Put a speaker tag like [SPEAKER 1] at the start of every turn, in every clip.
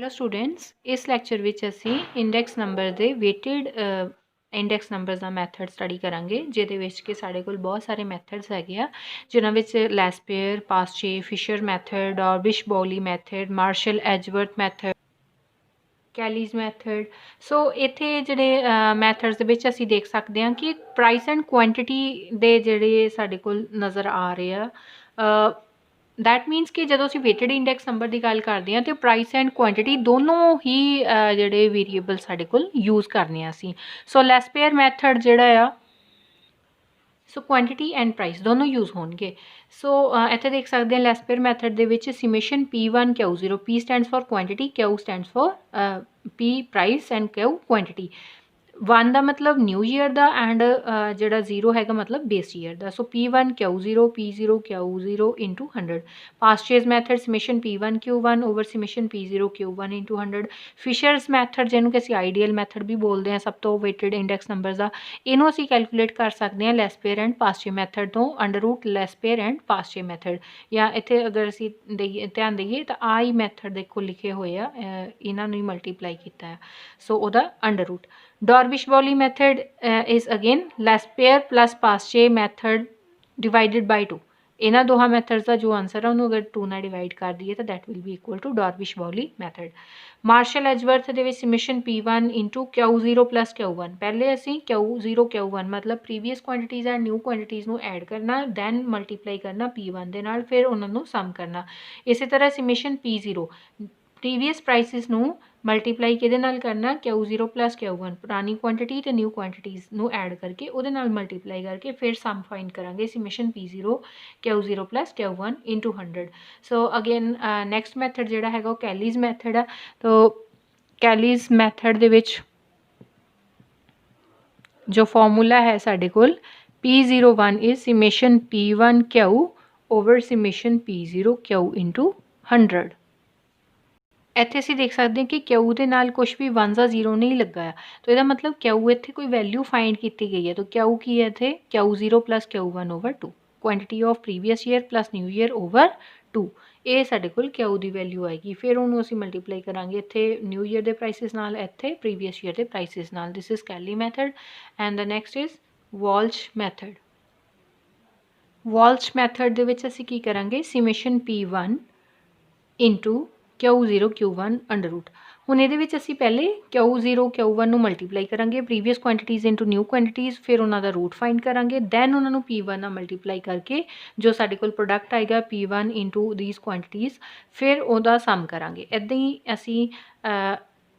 [SPEAKER 1] Hello students, इस lecture विच असी index number के वेटेड इंडेक्स नंबर का मैथड स्टडी करांगे जिहदे विच कि साडे कोल बहुत सारे मैथड्स हैगे आ जिन्हां विच Laspeyres, Paasche, Fisher method, Drobisch Bowley method, Marshall Edgeworth method, Kelly's method. So इत्थे जिहड़े मैथड्स दे विच असीं देख सकते हैं कि प्राइस एंड क्वांटिटी दे जिहड़े साडे कोल नज़र आ रहे आ। दैट मीनस कि जो असीं वेटेड इंडेक्स नंबर की गल करते हैं तो प्राइस एंड क्वांटिटी दोनों ही जिहड़े वेरीएबल साडे कोल यूज़ करने असीं। सो लैस्पेयर मैथड जिहड़ा आ सो क्वांटिटी एंड प्राइस दोनों यूज़ होंगे। सो इत्थे देख सकते हैं लैस्पेयर मैथड दे विच summation P1 Q0, P stands for quantity, Q stands for P price and Q quantity. 1 का मतलब न्यू ईयर का एंड जोड़ा 0 है मतलब बेस ईयर का। So P1 Q0, P0 Q0 into 100। Paasche's method summation P1 Q1 over summation P0 Q1 into 100। Fisher's method जिन्होंने कि ideal method भी बोलते हैं सब तो वेटेड इंडेक्स नंबर का, इनू असी कैलकुलेट कर सकते हैं लैस्पेयर एंड पास्चे मैथड तो अंडर रूट लैस्पेयर एंड पास्चे मैथड। या इतने अगर असी ध्यान दईए तो आ ही मैथड देखो लिखे हुए आ, इन्होंने मल्टीप्लाई किया है। सो वह under root. Drobisch Bowley method is again Laspeyres plus Paasche method divided by 2। इन्होंने दोहा मैथड्स का जो आंसर है उन्होंने अगर 2 ना डिवाइड कर दिए तो that will be equal to Drobisch Bowley method. Marshall Edgeworth के summation P1 into Q0 plus Q1। पहले असी Q0 Q1 मतलब previous quantities and new quantities को ऐड करना, दैन मल्टीप्लाई करना P1 के नाल, फिर उन्होंने सम करना। इस तरह समेशन P0 प्रीवियस प्राइसिस नू मल्टीप्लाई किहदे नाल करना, Q0 प्लस Q1 पुरानी क्वांटिटी तो न्यू क्वांटिटीज़ नू ऐड करके उहदे नाल मल्टीप्लाई करके फिर सम फाइंड करांगे summation P0 Q0 plus Q1 into 100। So again next method जिहड़ा हैगा वो कैलीज मैथड है। तो कैलीज मैथड दे विच जो फॉर्मूला है साडे कोल P01 is summation P1 Q over summation P0 Q into 100। इत्थे असीं देख सकते हैं कि Q के नाल कुछ भी 1 या 0 नहीं लगा है, तो यदा मतलब Q इत्थे कोई वैल्यू फाइंड की गई है। तो Q की है इत्थे Q0 plus Q1 over 2, quantity of previous year plus new year over 2। ये साडे कोल Q की वैल्यू आएगी। फिर उन्होंने असीं मल्टीप्लाई करांगे इत्थे न्यू ईयर के प्राइसिस नाल, इत्थे प्रीवियस ईयर के प्राइसिस नाल। This is Kelly method and the next is Walsh method. Walsh method दे विच असीं की करांगे summation P1 into Q0 Q1 under root. हुण इहदे विच असीं पहले Q0 Q1 नूं मल्टीप्लाई करांगे previous quantities into new quantities, फिर उन्हां दा रूट फाइंड करांगे, दैन उन्हां नूं P1 नाल मल्टीप्लाई करके जो साडे कोल प्रोडक्ट आएगा P1 इंटू दीज क्वांटिटीज़, फिर उहदा सम करांगे। इदां ही असीं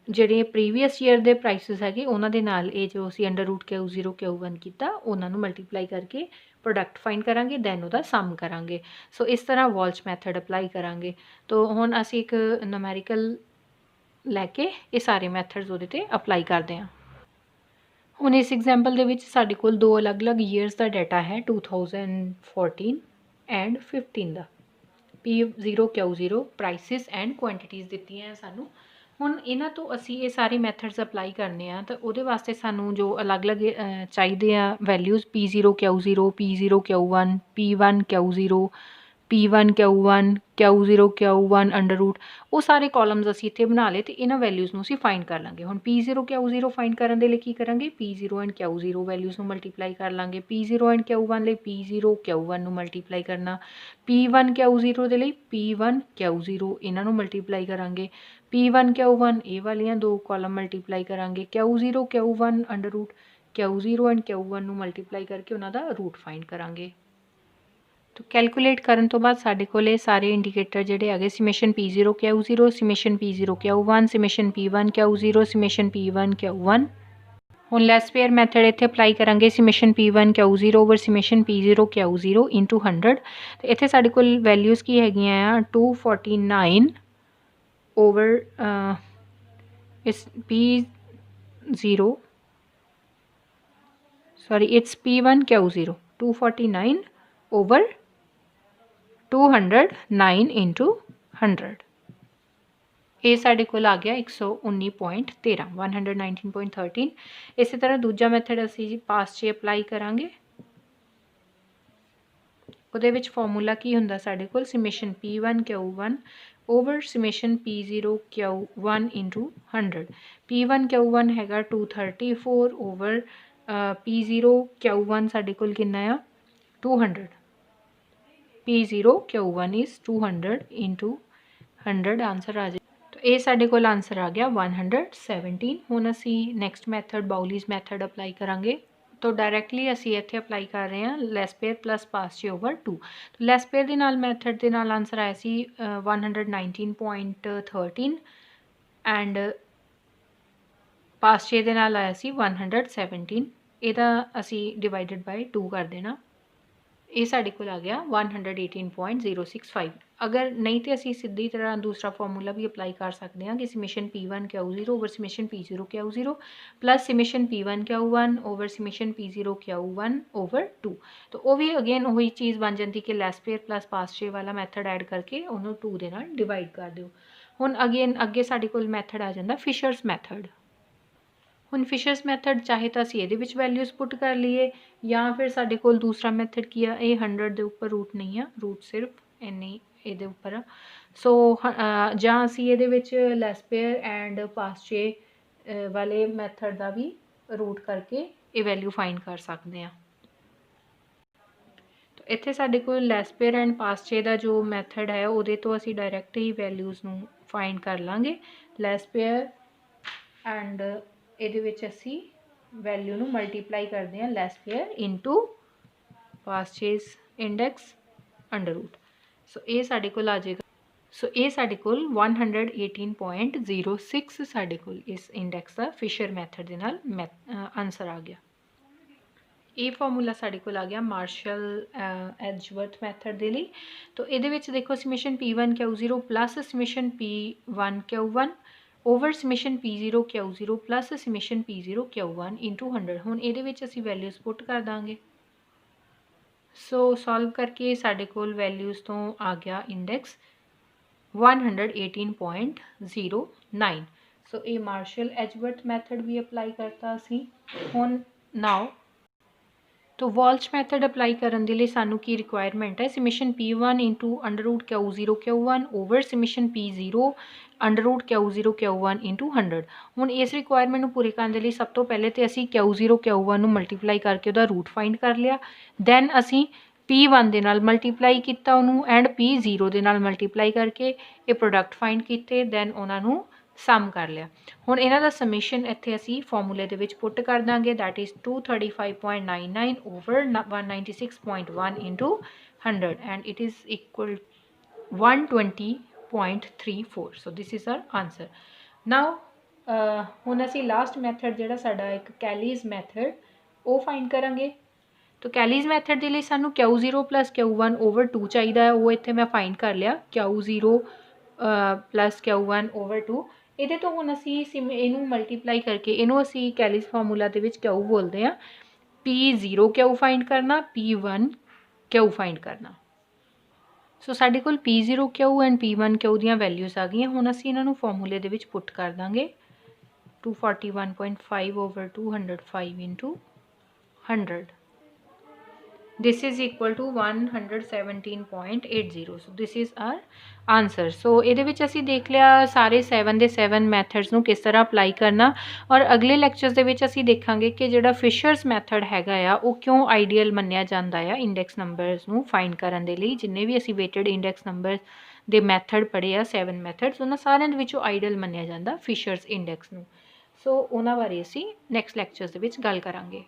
[SPEAKER 1] ਜਿਹੜੇ प्रीवियस ईयर के प्राइसिस है उन्हां दे नाल ये जो असीं अंडर रूट Q0 Q1 कीता उन्हां नूं मल्टीप्लाई करके प्रोडक्ट फाइंड करांगे, दैन उहदा सम करांगे। सो इस तरह वॉल्श मैथड अप्लाई करांगे। तो हुण असीं एक न्यूमेरिकल लैके ये सारे मैथड्स उहदे ते अप्लाई करते हैं। हुण इस एग्जाम्पल दे विच साडे कोल दो अलग अलग ईयर्स का डाटा है 2014 एंड 15 का। P0 Q0 prices and quantities दित्तियां हैं सानू। हुण इन्हां तो असीं ये सारे मैथड्स अप्लाई करने आ तो उहदे वास्ते सानू जो अलग अलग चाहीदे आ values P0 Q0, P0 Q1, P1 Q0, P1 Q1, Q0 Q1 under root, वो सारे कॉलम्स असीं इत्थे बना ले तो इन्हां वैल्यूज़ नूं असीं फाइंड कर लांगे। हुण P0 Q0 फाइंड करन दे लई की करांगे, P0 एंड Q0 वैल्यूज़ नूं मल्टीप्लाई कर लांगे। P0 एंड Q1 लई P0 Q1 नूं मल्टीप्लाई करना, P1 Q0 दे लई P1 Q0 इन्हां नूं मल्टीप्लाई करांगे। P1 Q1 ये वालियां दो कॉलम मल्टीप्लाई करांगे। Q0 Q1 under root Q0 and Q1 नूं मल्टीप्लाई करके उन्हां दा रूट फाइंड करांगे। तो कैलकुलेट करन तो बाद साडे कोले सारे इंडिकेटर जिहड़े हैगे summation P0 Q0, summation P0 Q1, summation P1 Q0, summation P1 Q1। हुण लैस्पेयर मैथड इत्थे अप्लाई करांगे summation P1 Q0 over summation P0 Q0 into 100। तो इत्थे साडे कोल वैल्यूज़ की हैगियां आ 249 ओवर इस P0 sorry it's P1 Q0 249 over 209 into 100। ये साडे कोल आ गया 119.13 119.13। इस तरह दूजा मैथड असीं पास चे अप्लाई करांगे। उहदे विच फॉर्मूला की हुंदा साडे कोल summation P1 Q1 over summation P0 Q1 into 100. P1 Q1 हैगा 234 over P0 Q1 साडे कोल कितना आ 200. P0 Q1 is 200 into 100 answer आ जाए। तो ये साडे कोल आंसर आ गया 117। हुण असी next method baolis method apply करांगे। तो डायरैक्टली असी इत्थे अप्लाई कर रहे हैं लैस पेयर प्लस पास जे ओवर 2। तो लैस पेयर दे नाल मैथड दे नाल आंसर आया सी 119.13 एंड पास जे दे नाल आया सी 117। ਇਹਦਾ ਅਸੀਂ डिवाइडेड बाय 2 कर देना। ये साढ़े को आ गया 118.065। अगर नहीं तो असी सीधी तरह दूसरा फॉर्मूला भी अप्लाई कर सकते हैं कि summation P1 Q0 over summation P0 Q0 plus summation P1 Q1 over summation P0 Q1 over 2। तो वो भी अगेन वही चीज़ बन जाती कि लैस पेयर प्लस पास जे वाला मैथड ऐड करके उन्होंने 2 दे नाल डिवाइड कर दो। हुण अगेन अगे साढ़े कोल मैथड आ जाता फिशर्स मैथड। हुण फिशर्स मैथड चाहे तो असी ये वैल्यूज़ पुट कर लीए या फिर साढ़े कोल दूसरा मैथड की है ये 100 के उपर रूट नहीं है, रूट सिर्फ इन्नी ये उपर आ। सो जां असी ये लैस पेयर एंड पास जे वाले मैथड का भी रूट करके ये वैल्यू फाइंड कर सकते हैं। तो इत्थे साढ़े कोल लैस पेयर एंड पास जे का जो मैथड है वो तो असी डायरैक्ट ही वैल्यूज़ नूं फाइंड कर लाँगे। लैस पेयर एंड ये असी वैल्यू नूं मल्टीप्लाई करते हैं Laspeyres into Paasche's index under root. So ये साढ़े कोल आ जाएगा। सो ये साढ़े कोल 118.06 साढ़े कोल इस इंडैक्स का फिशर मैथड के नाल आंसर आ गया। ये फॉर्मूला साढ़े कोल आ गया मार्शल एजवर्थ मैथड के लिए। तो ये देखो summation P1 Q0 plus summation P1 Q1 over summation P0 Q0 plus summation P0 Q1 into 100। हुण ये असी वैल्यूज़ पुट कर देंगे। सो सॉल्व करके साढ़े कोल वैल्यूज़ तो आ गया इंडैक्स 118.09। सो ये मार्शल एजवर्थ मैथड भी अप्लाई करता असी। हुण नाउ तो वॉल्श मैथड अप्लाई करने के लिए सानू की रिक्वायरमेंट है summation P1 into under root Q0 Q1 over summation P0 under root Q0 Q1 into 100। हुण इस रिक्वायरमेंट को पूरी करने लिए सब तो पहले तो असी Q0 Q1 मल्टीप्लाई करके उसका रूट फाइंड कर लिया। दैन असी P1 दे नाल मल्टीप्लाई किया उन्होंने एंड P0 दे नाल मल्टीप्लाई करके ये प्रोडक्ट फाइंड किए। दैन उन्होंने सम कर लिया। हुण इन्हां दा समेशन इत्थे असी फॉर्मूले दे विच पुट कर देंगे that is 235.99 over 196.1 into 100 and it is equal 120.34। So this is our answer. Now हुण असी लास्ट मैथड जिहड़ा साडा एक कैलीज मैथड वो फाइंड करांगे। तो कैलीज मैथड के लिए सानू Q0 प्लस Q1 ओवर 2 चाहिए। वो इत्थे मैं फाइंड कर लिया Q0 प्लस Q1 ओवर 2। ये तो हुण असी इनू मल्टीप्लाई करके इनू असी कैलीज फॉर्मूला दे विच Q बोलते हैं। P0 Q फाइंड करना, P1 Q फाइंड करना। सो साडे कोल P0 Q and P1 Q दियां वैल्यूज़ आ गई। हुण असी इन्हां नूं फॉर्मूले दे विच पुट कर देंगे 241.5 over 205 into 100। This is equal to 117.80। So this is our answer. So ये असी देख लिया सारे 7 के 7 मैथड्स नूं किस तरह अप्लाई करना। और अगले लैक्चर्स दे विच असी देखांगे कि जिहड़ा फिशर्स मैथड हैगा आ वो क्यों आइडियल मन्निया जांदा आ इंडैक्स नंबर्स नूं फाइंड करन दे लई। जिन्ने भी असी वेटेड इंडैक्स नंबर दे मैथड पढ़े आ 7 मैथड्स उन्हां सारिਆਂ ਦੇ ਵਿੱਚੋਂ आइडियल मन्निया जांदा फिशर्स इंडैक्स नूं। सो उन्हां बारे असी नैक्सट लैक्चर्स दे विच गल करांगे।